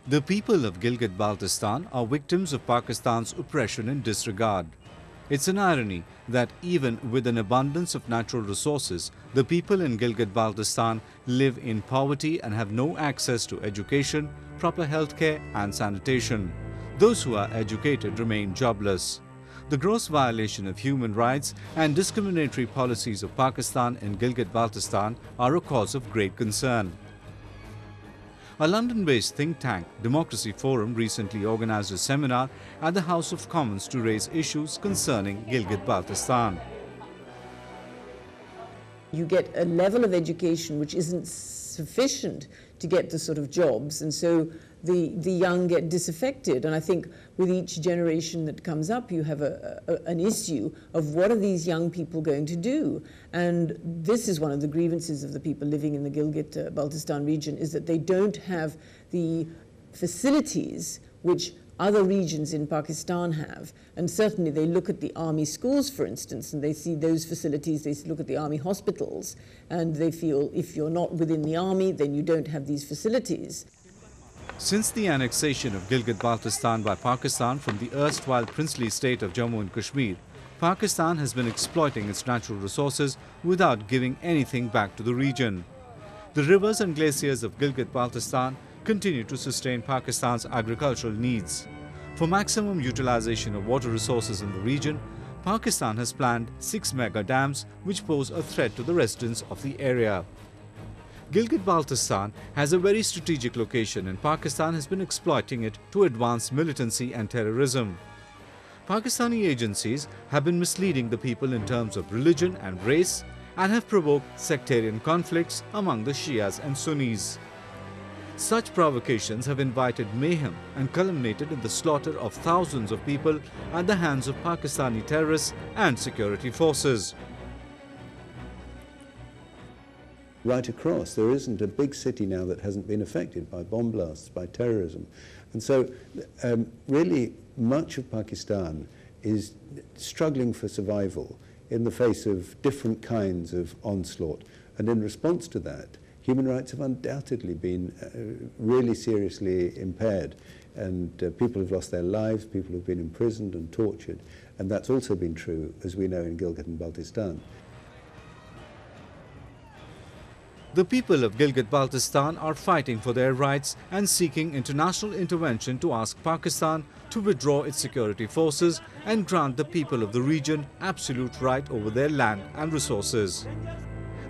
The people of Gilgit Baltistan are victims of Pakistan's oppression and disregard. It's an irony that even with an abundance of natural resources, the people in Gilgit Baltistan live in poverty and have no access to education, proper healthcare and sanitation. Those who are educated remain jobless. The gross violation of human rights and discriminatory policies of Pakistan in Gilgit Baltistan are a cause of great concern. A London-based think tank, Democracy Forum, recently organized a seminar at the House of Commons to raise issues concerning Gilgit Baltistan. You get a level of education which isn't sufficient to get the sort of jobs, and so the young get disaffected. And I think with each generation that comes up, you have an issue of what are these young people going to do. And this is one of the grievances of the people living in the Gilgit Baltistan region, is that they don't have the facilities which other regions in Pakistan have. And certainly they look at the army schools, for instance, and they see those facilities, they look at the army hospitals, and they feel if you're not within the army, then you don't have these facilities. Since the annexation of Gilgit-Baltistan by Pakistan from the erstwhile princely state of Jammu and Kashmir, Pakistan has been exploiting its natural resources without giving anything back to the region. The rivers and glaciers of Gilgit-Baltistan continue to sustain Pakistan's agricultural needs. For maximum utilization of water resources in the region, Pakistan has planned 6 mega dams which pose a threat to the residents of the area. Gilgit-Baltistan has a very strategic location and Pakistan has been exploiting it to advance militancy and terrorism. Pakistani agencies have been misleading the people in terms of religion and race and have provoked sectarian conflicts among the Shias and Sunnis. Such provocations have invited mayhem and culminated in the slaughter of thousands of people at the hands of Pakistani terrorists and security forces. Right across, there isn't a big city now that hasn't been affected by bomb blasts, by terrorism. And so really much of Pakistan is struggling for survival in the face of different kinds of onslaught. And in response to that, human rights have undoubtedly been really seriously impaired. And people have lost their lives, people have been imprisoned and tortured. And that's also been true, as we know, in Gilgit and Baltistan. The people of Gilgit-Baltistan are fighting for their rights and seeking international intervention to ask Pakistan to withdraw its security forces and grant the people of the region absolute right over their land and resources.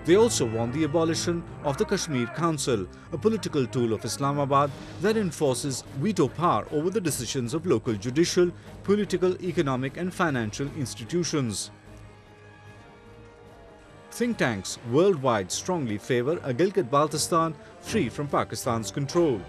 They also want the abolition of the Kashmir Council, a political tool of Islamabad that enforces veto power over the decisions of local judicial, political, economic and financial institutions. Think tanks worldwide strongly favor a Gilgit-Baltistan free from Pakistan's control.